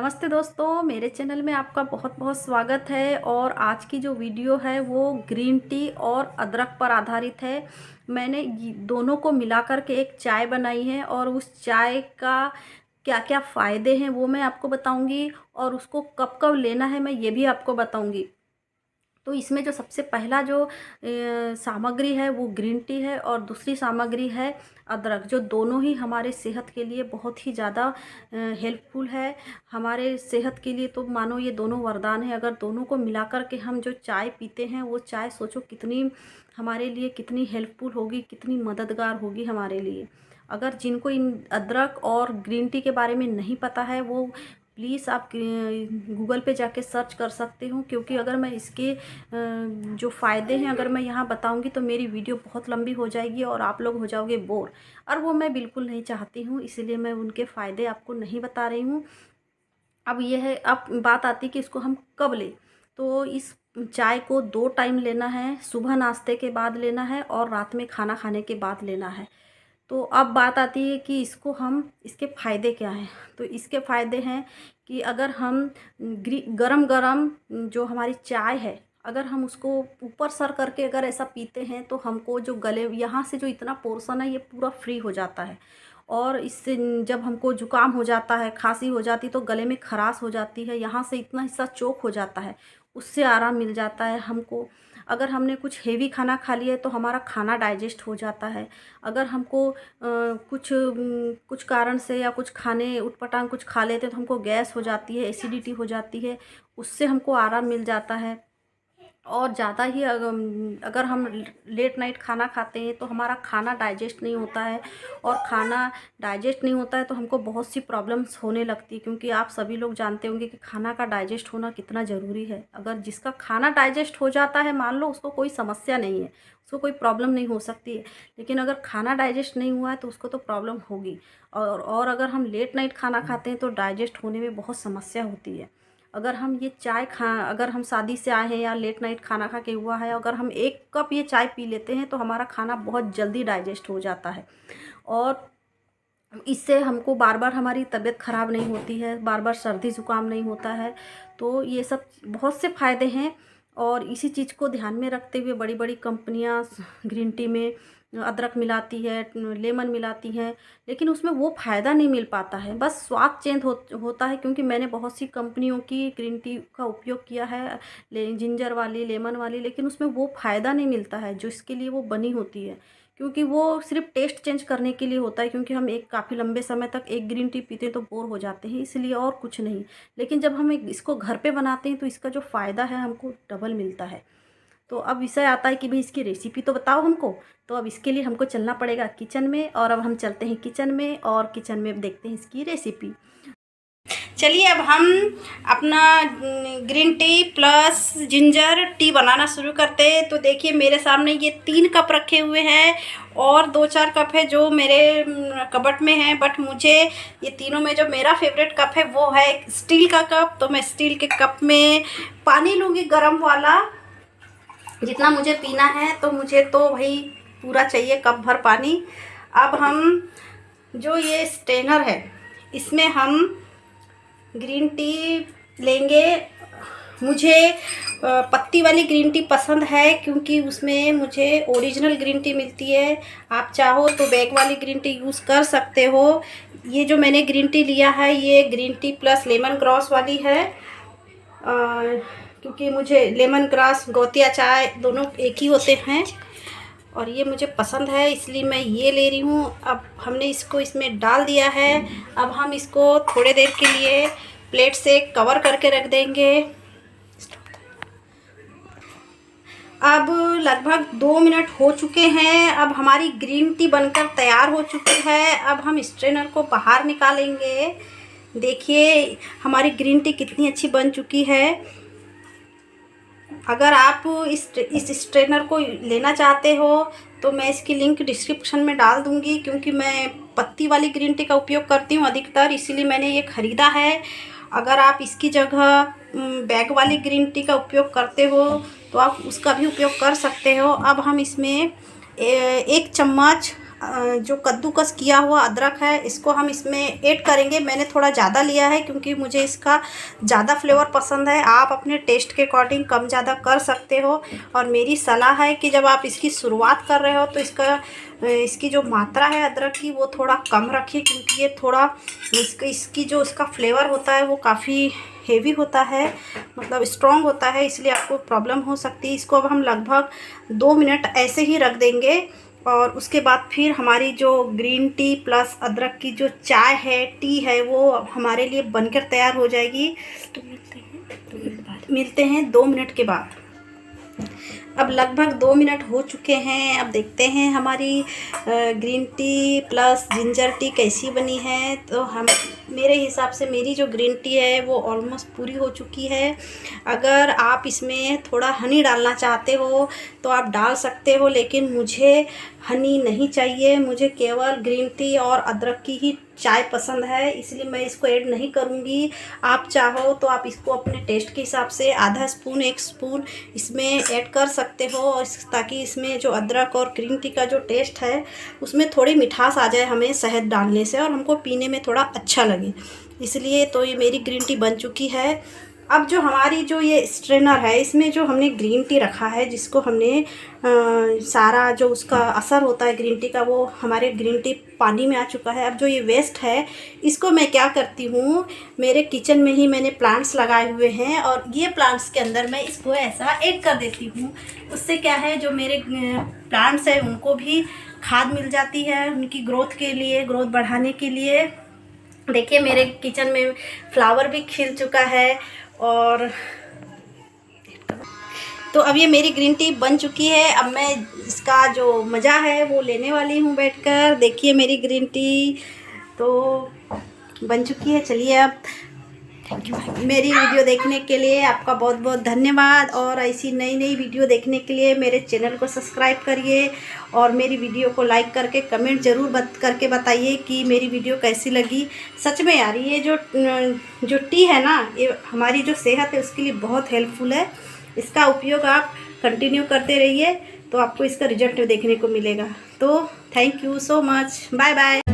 नमस्ते दोस्तों, मेरे चैनल में आपका बहुत बहुत स्वागत है। और आज की जो वीडियो है वो ग्रीन टी और अदरक पर आधारित है। मैंने दोनों को मिला कर के एक चाय बनाई है और उस चाय का क्या क्या फ़ायदे हैं वो मैं आपको बताऊंगी, और उसको कब कब लेना है मैं ये भी आपको बताऊंगी। तो इसमें जो सबसे पहला जो सामग्री है वो ग्रीन टी है, और दूसरी सामग्री है अदरक, जो दोनों ही हमारे सेहत के लिए बहुत ही ज़्यादा हेल्पफुल है। हमारे सेहत के लिए तो मानो ये दोनों वरदान है। अगर दोनों को मिलाकर के हम जो चाय पीते हैं वो चाय सोचो कितनी हमारे लिए कितनी हेल्पफुल होगी, कितनी मददगार होगी हमारे लिए। अगर जिनको इन अदरक और ग्रीन टी के बारे में नहीं पता है वो प्लीज़ आप गूगल पे जाके सर्च कर सकते हो, क्योंकि अगर मैं इसके जो फ़ायदे हैं अगर मैं यहाँ बताऊँगी तो मेरी वीडियो बहुत लंबी हो जाएगी और आप लोग हो जाओगे बोर, और वो मैं बिल्कुल नहीं चाहती हूँ। इसलिए मैं उनके फ़ायदे आपको नहीं बता रही हूँ। अब ये है, अब बात आती है कि इसको हम कब लें। तो इस चाय को 2 टाइम लेना है, सुबह नाश्ते के बाद लेना है और रात में खाना खाने के बाद लेना है। तो अब बात आती है कि इसको हम इसके फ़ायदे क्या हैं। तो इसके फ़ायदे हैं कि अगर हम गरम गरम जो हमारी चाय है, अगर हम उसको ऊपर सर करके अगर ऐसा पीते हैं तो हमको जो गले यहाँ से जो इतना पोर्शन है ये पूरा फ्री हो जाता है। और इससे जब हमको जुकाम हो जाता है, खांसी हो जाती है, तो गले में खराश हो जाती है, यहाँ से इतना हिस्सा चोक हो जाता है, उससे आराम मिल जाता है हमको। अगर हमने कुछ हेवी खाना खा लिया है तो हमारा खाना डाइजेस्ट हो जाता है। अगर हमको कुछ कारण से या कुछ खाने उटपटांग कुछ खा लेते हैं तो हमको गैस हो जाती है, एसिडिटी हो जाती है, उससे हमको आराम मिल जाता है। और ज़्यादा ही अगर हम लेट नाइट खाना खाते हैं तो हमारा खाना डाइजेस्ट नहीं होता है, और खाना डाइजेस्ट नहीं होता है तो हमको बहुत सी प्रॉब्लम्स होने लगती है, क्योंकि आप सभी लोग जानते होंगे कि खाना का डाइजेस्ट होना कितना ज़रूरी है। अगर जिसका खाना डाइजेस्ट हो जाता है मान लो उसको कोई समस्या नहीं है, उसको कोई प्रॉब्लम नहीं हो सकती है, लेकिन अगर खाना डाइजेस्ट नहीं हुआ है तो उसको तो प्रॉब्लम होगी। और अगर हम लेट नाइट खाना खाते हैं तो डाइजेस्ट होने में बहुत समस्या होती है। अगर हम ये चाय अगर हम शादी से आए हैं या लेट नाइट खाना खा के हुआ है, अगर हम 1 कप ये चाय पी लेते हैं तो हमारा खाना बहुत जल्दी डाइजेस्ट हो जाता है। और इससे हमको बार बार हमारी तबीयत ख़राब नहीं होती है, बार बार सर्दी ज़ुकाम नहीं होता है। तो ये सब बहुत से फ़ायदे हैं, और इसी चीज़ को ध्यान में रखते हुए बड़ी बड़ी कंपनियां ग्रीन टी में अदरक मिलाती है, लेमन मिलाती हैं, लेकिन उसमें वो फ़ायदा नहीं मिल पाता है, बस स्वाद चेंज होता है। क्योंकि मैंने बहुत सी कंपनियों की ग्रीन टी का उपयोग किया है, जिंजर वाली, लेमन वाली, लेकिन उसमें वो फ़ायदा नहीं मिलता है जो इसके लिए वो बनी होती है। क्योंकि वो सिर्फ टेस्ट चेंज करने के लिए होता है, क्योंकि हम एक काफ़ी लंबे समय तक एक ग्रीन टी पीते हैं तो बोर हो जाते हैं, इसलिए और कुछ नहीं। लेकिन जब हम इसको घर पे बनाते हैं तो इसका जो फ़ायदा है हमको डबल मिलता है। तो अब विषय आता है कि भाई इसकी रेसिपी तो बताओ हमको। तो अब इसके लिए हमको चलना पड़ेगा किचन में, और अब हम चलते हैं किचन में और किचन में देखते हैं इसकी रेसिपी। चलिए अब हम अपना green tea plus ginger tea बनाना शुरू करते हैं। तो देखिए मेरे सामने ये 3 कप रखे हुए हैं, और 2-4 कप है जो मेरे कबर्ड में है, बट मुझे ये तीनों में जो मेरा फेवरेट कप है वो है स्टील का कप। तो मैं स्टील के कप में पानी लूँगी गर्म वाला, जितना मुझे पीना है। तो मुझे तो भाई पूरा चाहिए कप भर पानी। अब हम जो ये स्ट्रेनर है इसमें हम ग्रीन टी लेंगे। मुझे पत्ती वाली ग्रीन टी पसंद है, क्योंकि उसमें मुझे ओरिजिनल ग्रीन टी मिलती है। आप चाहो तो बैग वाली ग्रीन टी यूज़ कर सकते हो। ये जो मैंने ग्रीन टी लिया है ये green tea plus lemon grass वाली है, क्योंकि मुझे लेमन ग्रास गौतिया चाय दोनों एक ही होते हैं, और ये मुझे पसंद है इसलिए मैं ये ले रही हूँ। अब हमने इसको इसमें डाल दिया है। अब हम इसको थोड़ी देर के लिए प्लेट से कवर करके रख देंगे। अब लगभग 2 मिनट हो चुके हैं। अब हमारी ग्रीन टी बनकर तैयार हो चुकी है। अब हम स्ट्रेनर को बाहर निकालेंगे। देखिए हमारी ग्रीन टी कितनी अच्छी बन चुकी है। अगर आप इस स्ट्रेनर को लेना चाहते हो तो मैं इसकी लिंक डिस्क्रिप्शन में डाल दूँगी, क्योंकि मैं पत्ती वाली ग्रीन टी का उपयोग करती हूँ अधिकतर, इसीलिए मैंने ये ख़रीदा है। अगर आप इसकी जगह बैग वाली ग्रीन टी का उपयोग करते हो तो आप उसका भी उपयोग कर सकते हो। अब हम इसमें 1 चम्मच जो कद्दूकस किया हुआ अदरक है इसको हम इसमें ऐड करेंगे। मैंने थोड़ा ज़्यादा लिया है क्योंकि मुझे इसका ज़्यादा फ्लेवर पसंद है। आप अपने टेस्ट के अकॉर्डिंग कम ज़्यादा कर सकते हो। और मेरी सलाह है कि जब आप इसकी शुरुआत कर रहे हो तो इसकी जो मात्रा है अदरक की वो थोड़ा कम रखिए, क्योंकि ये थोड़ा इसकी जो इसका फ्लेवर होता है वो काफ़ी हेवी होता है, मतलब स्ट्रॉन्ग होता है, इसलिए आपको प्रॉब्लम हो सकती है। इसको अब हम लगभग 2 मिनट ऐसे ही रख देंगे और उसके बाद फिर हमारी जो ग्रीन टी प्लस अदरक की जो चाय है, टी है, वो हमारे लिए बनकर तैयार हो जाएगी। तो मिलते हैं 2 मिनट के बाद। अब लगभग 2 मिनट हो चुके हैं। अब देखते हैं हमारी green tea plus ginger T कैसी बनी है। तो हम मेरे हिसाब से मेरी जो ग्रीन टी है वो ऑलमोस्ट पूरी हो चुकी है। अगर आप इसमें थोड़ा हनी डालना चाहते हो तो आप डाल सकते हो, लेकिन मुझे हनी नहीं चाहिए, मुझे केवल ग्रीन टी और अदरक की ही चाय पसंद है, इसलिए मैं इसको ऐड नहीं करूँगी। आप चाहो तो आप इसको अपने टेस्ट के हिसाब से आधा स्पून 1 स्पून इसमें ऐड कर सकते हो, और ताकि इसमें जो अदरक और ग्रीन टी का जो टेस्ट है उसमें थोड़ी मिठास आ जाए हमें शहद डालने से, और हमको पीने में थोड़ा अच्छा लगे। इसलिए तो ये मेरी ग्रीन टी बन चुकी है। अब जो हमारी जो ये स्ट्रेनर है इसमें जो हमने ग्रीन टी रखा है, जिसको हमने सारा जो उसका असर होता है ग्रीन टी का वो हमारे ग्रीन टी पानी में आ चुका है। अब जो ये वेस्ट है इसको मैं क्या करती हूँ, मेरे किचन में ही मैंने प्लांट्स लगाए हुए हैं और ये प्लांट्स के अंदर मैं इसको ऐसा ऐड कर देती हूँ। उससे क्या है, जो मेरे प्लांट्स हैं उनको भी खाद मिल जाती है उनकी ग्रोथ के लिए, ग्रोथ बढ़ाने के लिए। देखिए मेरे किचन में फ्लावर भी खिल चुका है। और तो अब ये मेरी ग्रीन टी बन चुकी है। अब मैं इसका जो मज़ा है वो लेने वाली हूँ बैठकर। देखिए मेरी ग्रीन टी तो बन चुकी है। चलिए अब मेरी वीडियो देखने के लिए आपका बहुत बहुत धन्यवाद, और ऐसी नई नई वीडियो देखने के लिए मेरे चैनल को सब्सक्राइब करिए और मेरी वीडियो को लाइक करके कमेंट ज़रूर करके बताइए कि मेरी वीडियो कैसी लगी। सच में यार ये जो टी है ना, ये हमारी जो सेहत है उसके लिए बहुत हेल्पफुल है। इसका उपयोग आप कंटिन्यू करते रहिए तो आपको इसका रिजल्ट देखने को मिलेगा। तो thank you so much, bye bye.